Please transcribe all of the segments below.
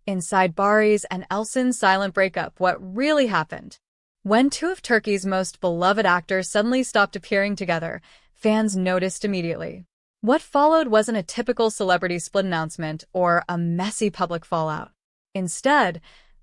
Inside Barış and Elçin's silent breakup, what really happened. When two of Turkey's most beloved actors suddenly stopped appearing together, fans noticed immediately. What followed wasn't a typical celebrity split announcement or a messy public fallout. Instead,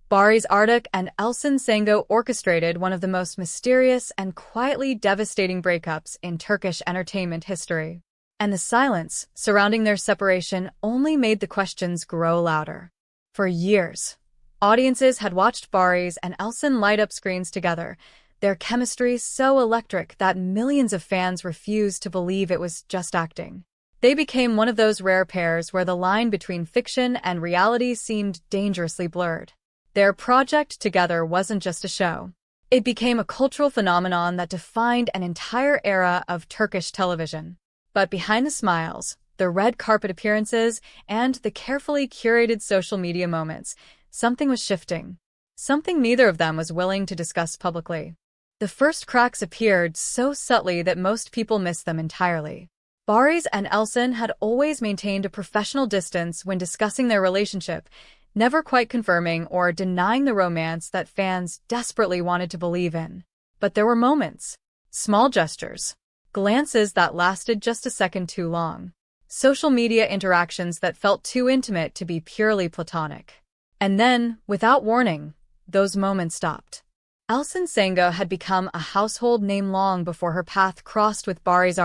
Barış and Elçin Sango orchestrated one of the most mysterious and quietly devastating breakups in Turkish entertainment history. And the silence surrounding their separation only made the questions grow louder. For years, audiences had watched Barış and Elçin light up screens together, their chemistry so electric that millions of fans refused to believe it was just acting. They became one of those rare pairs where the line between fiction and reality seemed dangerously blurred. Their project together wasn't just a show. It became a cultural phenomenon that defined an entire era of Turkish television. But behind the smiles, the red carpet appearances, and the carefully curated social media moments, something was shifting. Something neither of them was willing to discuss publicly. The first cracks appeared so subtly that most people missed them entirely. Barış and Elçin had always maintained a professional distance when discussing their relationship, never quite confirming or denying the romance that fans desperately wanted to believe in. But there were moments, small gestures, glances that lasted just a second too long, social media interactions that felt too intimate to be purely platonic. And then, without warning, those moments stopped. Elçin Sango had become a household name long before her path crossed with Barış,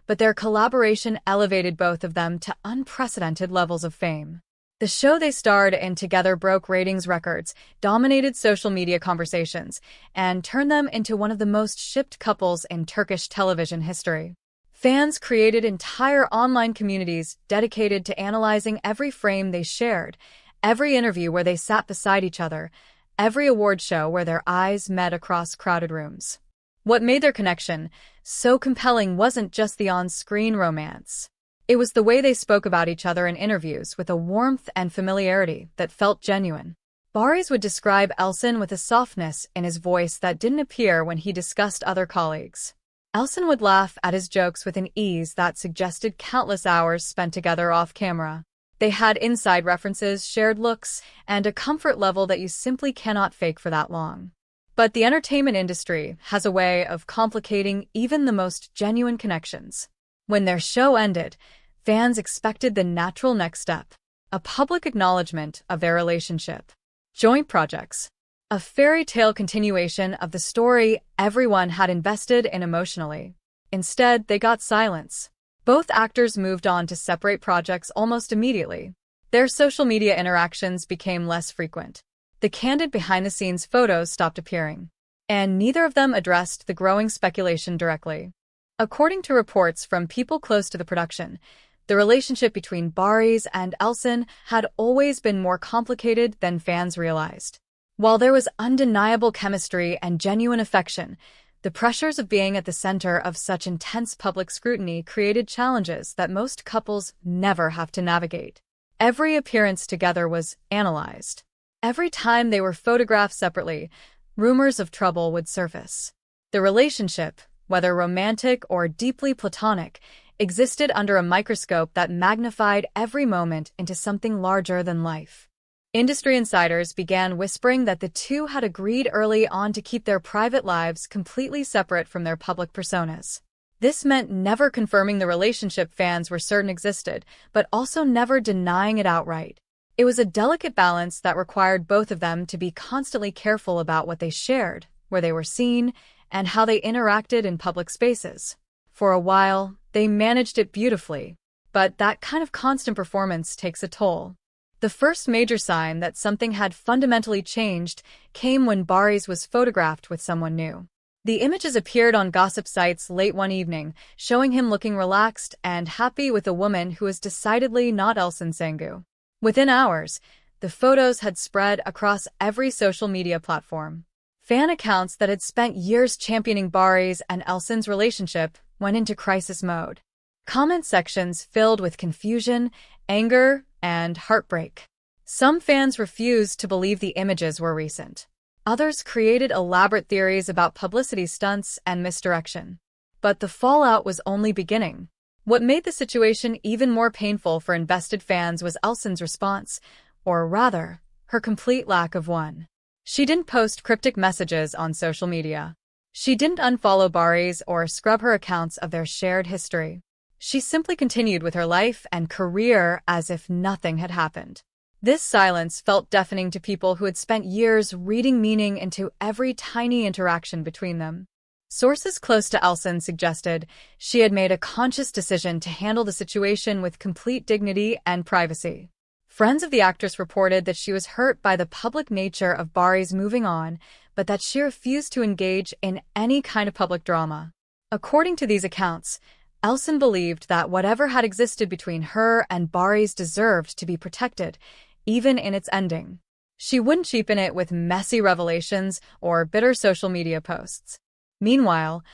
but their collaboration elevated both of them to unprecedented levels of fame. The show they starred in together broke ratings records, dominated social media conversations, and turned them into one of the most shipped couples in Turkish television history. Fans created entire online communities dedicated to analyzing every frame they shared, every interview where they sat beside each other, every award show where their eyes met across crowded rooms. What made their connection so compelling wasn't just the on-screen romance. It was the way they spoke about each other in interviews with a warmth and familiarity that felt genuine. Barış would describe Elçin with a softness in his voice that didn't appear when he discussed other colleagues. Elçin would laugh at his jokes with an ease that suggested countless hours spent together off-camera. They had inside references, shared looks, and a comfort level that you simply cannot fake for that long. But the entertainment industry has a way of complicating even the most genuine connections. When their show ended, fans expected the natural next step, a public acknowledgement of their relationship. Joint projects, a fairy tale continuation of the story everyone had invested in emotionally. Instead, they got silence. Both actors moved on to separate projects almost immediately. Their social media interactions became less frequent. The candid behind-the-scenes photos stopped appearing, and neither of them addressed the growing speculation directly. According to reports from people close to the production, the relationship between Barış and Elçin had always been more complicated than fans realized. While there was undeniable chemistry and genuine affection, the pressures of being at the center of such intense public scrutiny created challenges that most couples never have to navigate. Every appearance together was analyzed. Every time they were photographed separately, rumors of trouble would surface. The relationship, whether romantic or deeply platonic, existed under a microscope that magnified every moment into something larger than life. Industry insiders began whispering that the two had agreed early on to keep their private lives completely separate from their public personas. This meant never confirming the relationship fans were certain existed, but also never denying it outright. It was a delicate balance that required both of them to be constantly careful about what they shared, where they were seen, and how they interacted in public spaces. For a while, they managed it beautifully, but that kind of constant performance takes a toll. The first major sign that something had fundamentally changed came when Barış was photographed with someone new. The images appeared on gossip sites late one evening, showing him looking relaxed and happy with a woman who was decidedly not Elçin Sango. Within hours, the photos had spread across every social media platform. Fan accounts that had spent years championing Barış and Elçin's relationship went into crisis mode. Comment sections filled with confusion, anger, and heartbreak. Some fans refused to believe the images were recent. Others created elaborate theories about publicity stunts and misdirection. But the fallout was only beginning. What made the situation even more painful for invested fans was Elçin's response. or rather, her complete lack of one. She didn't post cryptic messages on social media. She didn't unfollow Barış or scrub her accounts of their shared history. She simply continued with her life and career as if nothing had happened. This silence felt deafening to people who had spent years reading meaning into every tiny interaction between them. Sources close to Elçin suggested she had made a conscious decision to handle the situation with complete dignity and privacy. Friends of the actress reported that she was hurt by the public nature of Barış's moving on, but that she refused to engage in any kind of public drama. According to these accounts, Elçin believed that whatever had existed between her and Barış deserved to be protected, even in its ending. She wouldn't cheapen it with messy revelations or bitter social media posts. Meanwhile,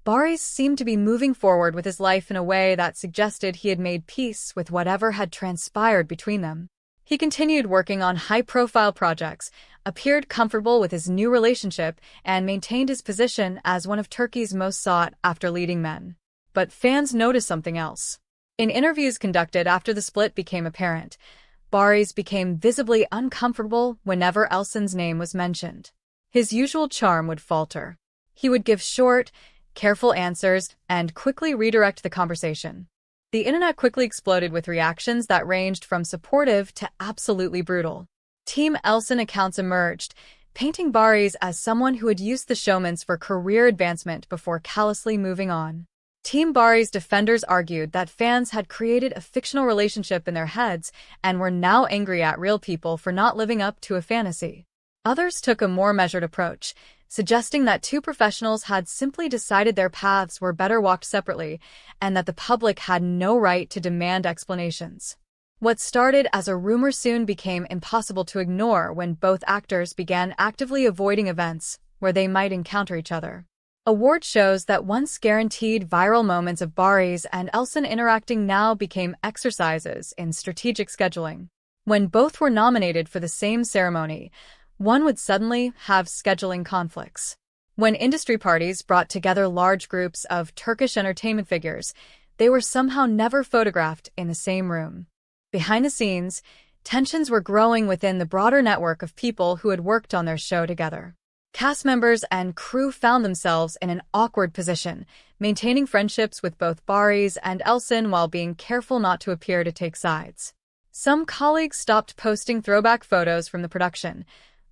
Barış seemed to be moving forward with his life in a way that suggested he had made peace with whatever had transpired between them. He continued working on high-profile projects, appeared comfortable with his new relationship, and maintained his position as one of Turkey's most sought-after leading men. But fans noticed something else. In interviews conducted after the split became apparent, Barış became visibly uncomfortable whenever Elçin's name was mentioned. His usual charm would falter. He would give short, careful answers and quickly redirect the conversation. The internet quickly exploded with reactions that ranged from supportive to absolutely brutal. Team Elçin accounts emerged, painting Barış as someone who had used the showmans for career advancement before callously moving on. Team Barış defenders argued that fans had created a fictional relationship in their heads and were now angry at real people for not living up to a fantasy. Others took a more measured approach, suggesting that two professionals had simply decided their paths were better walked separately and that the public had no right to demand explanations. What started as a rumor soon became impossible to ignore when both actors began actively avoiding events where they might encounter each other. Award shows that once guaranteed viral moments of Barış and Elçin interacting now became exercises in strategic scheduling. When both were nominated for the same ceremony, one would suddenly have scheduling conflicts. When industry parties brought together large groups of Turkish entertainment figures, they were somehow never photographed in the same room. Behind the scenes, tensions were growing within the broader network of people who had worked on their show together. Cast members and crew found themselves in an awkward position, maintaining friendships with both Barış and Elçin while being careful not to appear to take sides. Some colleagues stopped posting throwback photos from the production,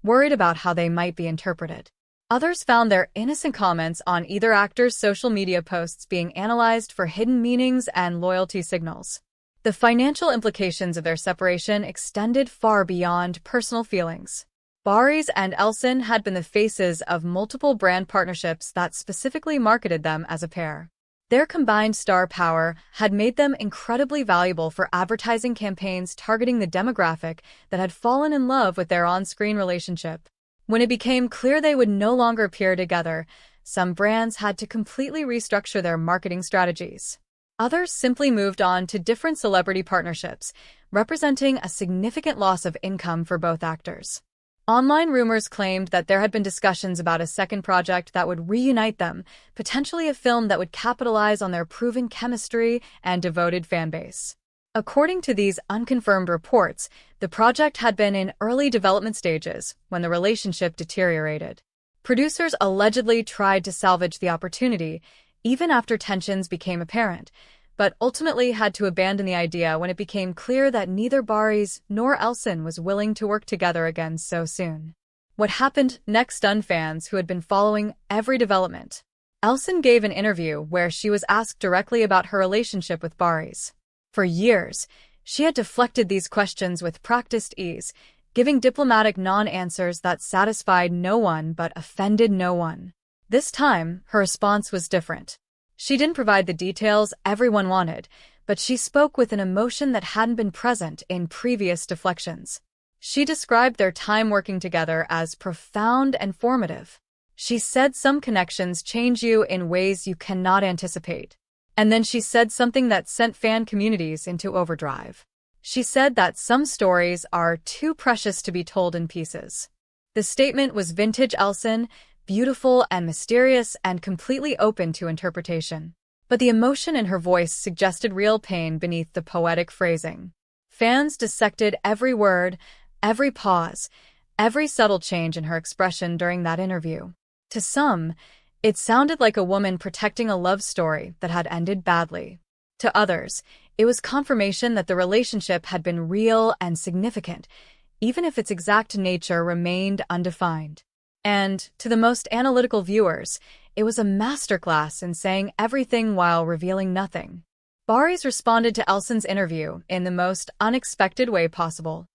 worried about how they might be interpreted. Others found their innocent comments on either actor's social media posts being analyzed for hidden meanings and loyalty signals. The financial implications of their separation extended far beyond personal feelings. Barış and Elçin had been the faces of multiple brand partnerships that specifically marketed them as a pair. Their combined star power had made them incredibly valuable for advertising campaigns targeting the demographic that had fallen in love with their on-screen relationship. When it became clear they would no longer appear together, some brands had to completely restructure their marketing strategies. Others simply moved on to different celebrity partnerships, representing a significant loss of income for both actors. Online rumors claimed that there had been discussions about a second project that would reunite them, potentially a film that would capitalize on their proven chemistry and devoted fanbase. According to these unconfirmed reports, the project had been in early development stages when the relationship deteriorated. Producers allegedly tried to salvage the opportunity, even after tensions became apparent, but ultimately had to abandon the idea when it became clear that neither Barış nor Elçin was willing to work together again so soon. What happened next stunned fans who had been following every development. Elçin gave an interview where she was asked directly about her relationship with Barış. For years, she had deflected these questions with practiced ease, giving diplomatic non-answers that satisfied no one but offended no one. This time, her response was different. She didn't provide the details everyone wanted, but she spoke with an emotion that hadn't been present in previous deflections. She described their time working together as profound and formative. She said some connections change you in ways you cannot anticipate. And then she said something that sent fan communities into overdrive. She said that some stories are too precious to be told in pieces. The statement was vintage Elçin, beautiful and mysterious and completely open to interpretation. But the emotion in her voice suggested real pain beneath the poetic phrasing. Fans dissected every word, Every pause, every subtle change in her expression during that interview. To some, it sounded like a woman protecting a love story that had ended badly. To others, it was confirmation that the relationship had been real and significant, even if its exact nature remained undefined. And, to the most analytical viewers, it was a masterclass in saying everything while revealing nothing. Barış responded to Elçin's interview in the most unexpected way possible.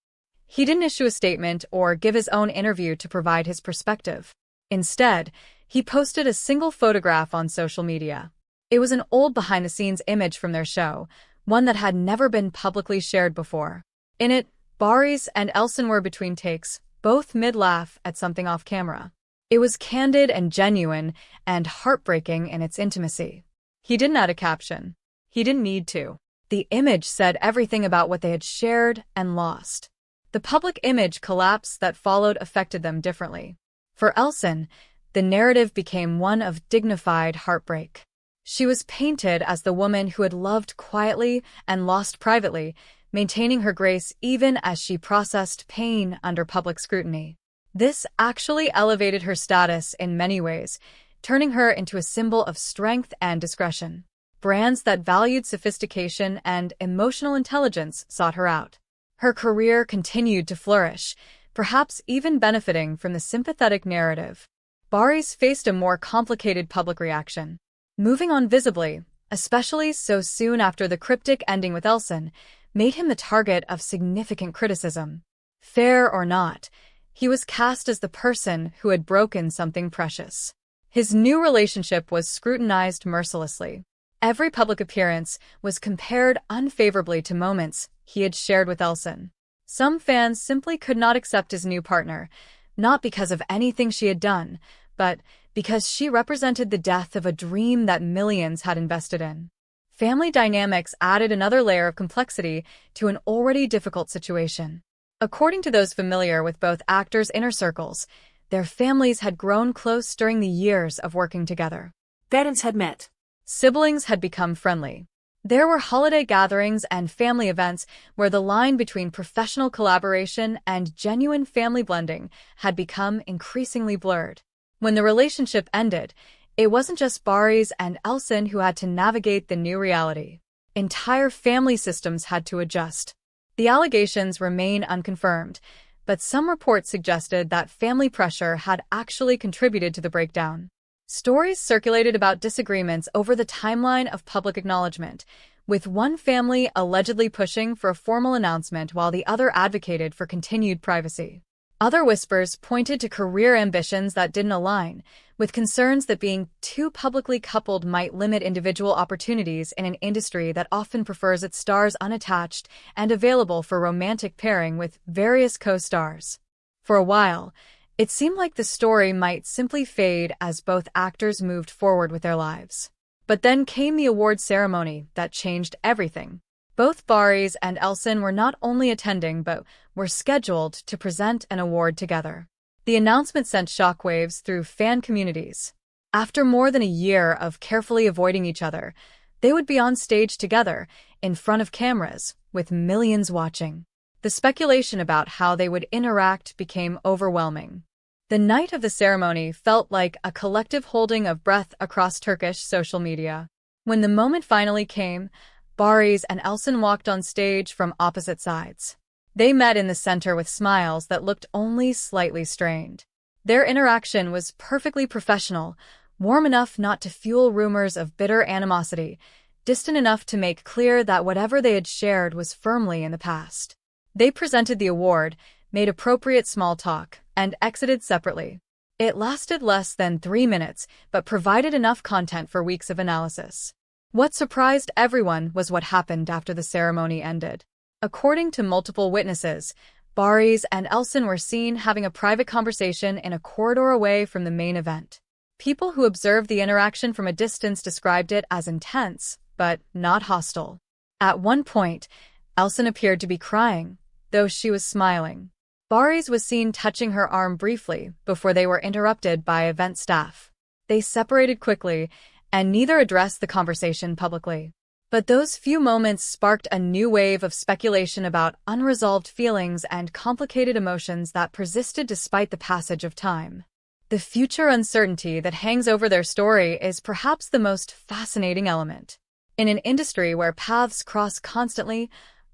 He didn't issue a statement or give his own interview to provide his perspective. Instead, he posted a single photograph on social media. It was an old behind-the-scenes image from their show, one that had never been publicly shared before. In it, Barış and Elçin were between takes, both mid-laugh at something off-camera. It was candid and genuine, and heartbreaking in its intimacy. He didn't add a caption. He didn't need to. The image said everything about what they had shared and lost. The public image collapse that followed affected them differently. For Elçin, the narrative became one of dignified heartbreak. She was painted as the woman who had loved quietly and lost privately, maintaining her grace even as she processed pain under public scrutiny. This actually elevated her status in many ways, turning her into a symbol of strength and discretion. Brands that valued sophistication and emotional intelligence sought her out. Her career continued to flourish, perhaps even benefiting from the sympathetic narrative. Barış faced a more complicated public reaction. Moving on visibly, especially so soon after the cryptic ending with Elçin, made him the target of significant criticism. Fair or not, he was cast as the person who had broken something precious. His new relationship was scrutinized mercilessly. Every public appearance was compared unfavorably to moments he had shared with Elçin. Some fans simply could not accept his new partner, not because of anything she had done, but because she represented the death of a dream that millions had invested in. Family dynamics added another layer of complexity to an already difficult situation. According to those familiar with both actors' inner circles, their families had grown close during the years of working together. Parents had met. Siblings had become friendly. There were holiday gatherings and family events where the line between professional collaboration and genuine family blending had become increasingly blurred. When the relationship ended, it wasn't just Barış and Elçin who had to navigate the new reality. Entire family systems had to adjust. The allegations remain unconfirmed, but some reports suggested that family pressure had actually contributed to the breakdown. Stories circulated about disagreements over the timeline of public acknowledgement, with one family allegedly pushing for a formal announcement while the other advocated for continued privacy. Other whispers pointed to career ambitions that didn't align, with concerns that being too publicly coupled might limit individual opportunities in an industry that often prefers its stars unattached and available for romantic pairing with various co-stars. For a while, it seemed like the story might simply fade as both actors moved forward with their lives. But then came the award ceremony that changed everything. Both Barış and Elçin were not only attending but were scheduled to present an award together. The announcement sent shockwaves through fan communities. After more than a year of carefully avoiding each other, they would be on stage together, in front of cameras, with millions watching. The speculation about how they would interact became overwhelming. The night of the ceremony felt like a collective holding of breath across Turkish social media. When the moment finally came, Barış and Elçin walked on stage from opposite sides. They met in the center with smiles that looked only slightly strained. Their interaction was perfectly professional, warm enough not to fuel rumors of bitter animosity, distant enough to make clear that whatever they had shared was firmly in the past. They presented the award, made appropriate small talk, and exited separately. It lasted less than 3 minutes, but provided enough content for weeks of analysis. What surprised everyone was what happened after the ceremony ended. According to multiple witnesses, Barış and Elçin were seen having a private conversation in a corridor away from the main event. People who observed the interaction from a distance described it as intense, but not hostile. At one point, Elçin appeared to be crying, though she was smiling. Barış was seen touching her arm briefly before they were interrupted by event staff. They separated quickly, and neither addressed the conversation publicly. But those few moments sparked a new wave of speculation about unresolved feelings and complicated emotions that persisted despite the passage of time. The future uncertainty that hangs over their story is perhaps the most fascinating element. In an industry where paths cross constantly,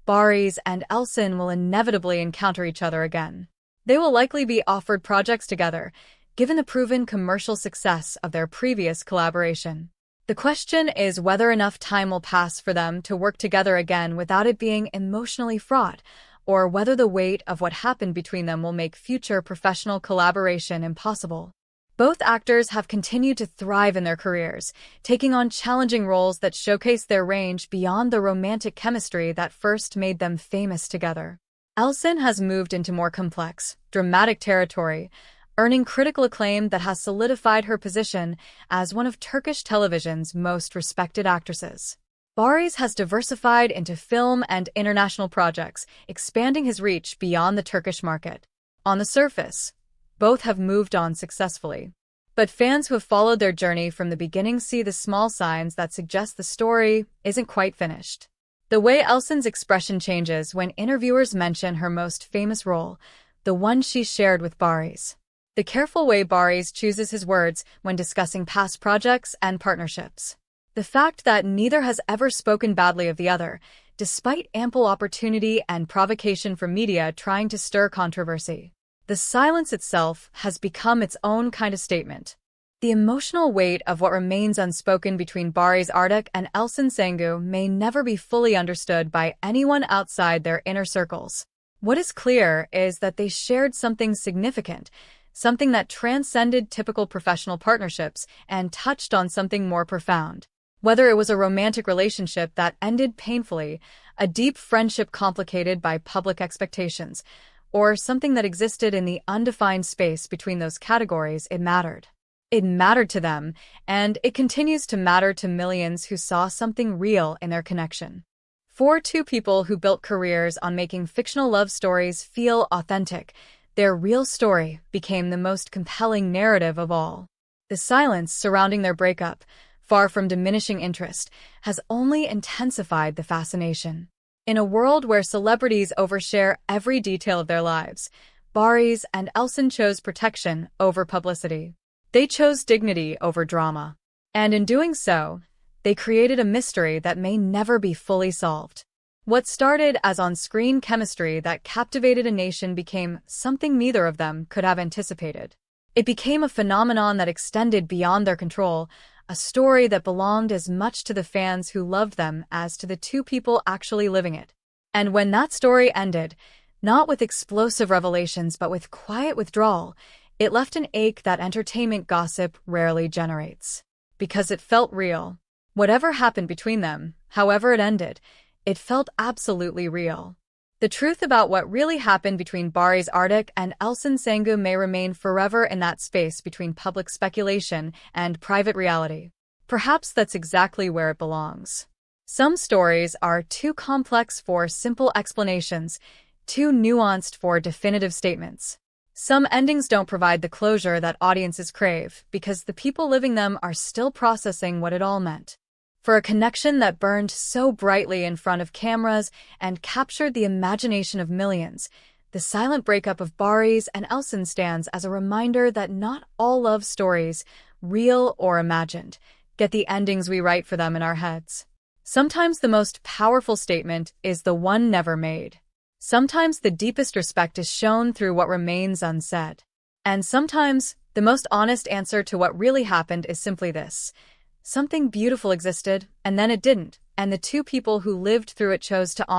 Barış and Elçin will inevitably encounter each other again. They will likely be offered projects together, given the proven commercial success of their previous collaboration. The question is whether enough time will pass for them to work together again without it being emotionally fraught, or whether the weight of what happened between them will make future professional collaboration impossible. Both actors have continued to thrive in their careers, taking on challenging roles that showcase their range beyond the romantic chemistry that first made them famous together. Elçin has moved into more complex, dramatic territory, earning critical acclaim that has solidified her position as one of Turkish television's most respected actresses. Barış has diversified into film and international projects, expanding his reach beyond the Turkish market. On the surface, both have moved on successfully. But fans who have followed their journey from the beginning see the small signs that suggest the story isn't quite finished. The way Elçin's expression changes when interviewers mention her most famous role, the one she shared with Barış. The careful way Barış chooses his words when discussing past projects and partnerships. The fact that neither has ever spoken badly of the other, despite ample opportunity and provocation from media trying to stir controversy. The silence itself has become its own kind of statement. The emotional weight of what remains unspoken between Barış Arduç and Elçin Sangu may never be fully understood by anyone outside their inner circles. What is clear is that they shared something significant, something that transcended typical professional partnerships and touched on something more profound. Whether it was a romantic relationship that ended painfully, a deep friendship complicated by public expectations, or something that existed in the undefined space between those categories, it mattered. It mattered to them, and it continues to matter to millions who saw something real in their connection. For two people who built careers on making fictional love stories feel authentic, their real story became the most compelling narrative of all. The silence surrounding their breakup, far from diminishing interest, has only intensified the fascination. In a world where celebrities overshare every detail of their lives, Barış and Elçin chose protection over publicity. They chose dignity over drama. And in doing so, they created a mystery that may never be fully solved. What started as on-screen chemistry that captivated a nation became something neither of them could have anticipated. It became a phenomenon that extended beyond their control, a story that belonged as much to the fans who loved them as to the two people actually living it. And when that story ended, not with explosive revelations but with quiet withdrawal, it left an ache that entertainment gossip rarely generates. Because it felt real. Whatever happened between them, however it ended, it felt absolutely real. The truth about what really happened between Barış Arduç and Elçin Sangu may remain forever in that space between public speculation and private reality. Perhaps that's exactly where it belongs. Some stories are too complex for simple explanations, too nuanced for definitive statements. Some endings don't provide the closure that audiences crave because the people living them are still processing what it all meant. For a connection that burned so brightly in front of cameras and captured the imagination of millions, the silent breakup of Barış and Elçin stands as a reminder that not all love stories, real or imagined, get the endings we write for them in our heads. Sometimes the most powerful statement is the one never made. Sometimes the deepest respect is shown through what remains unsaid. And sometimes the most honest answer to what really happened is simply this: something beautiful existed, and then it didn't, and the two people who lived through it chose to honor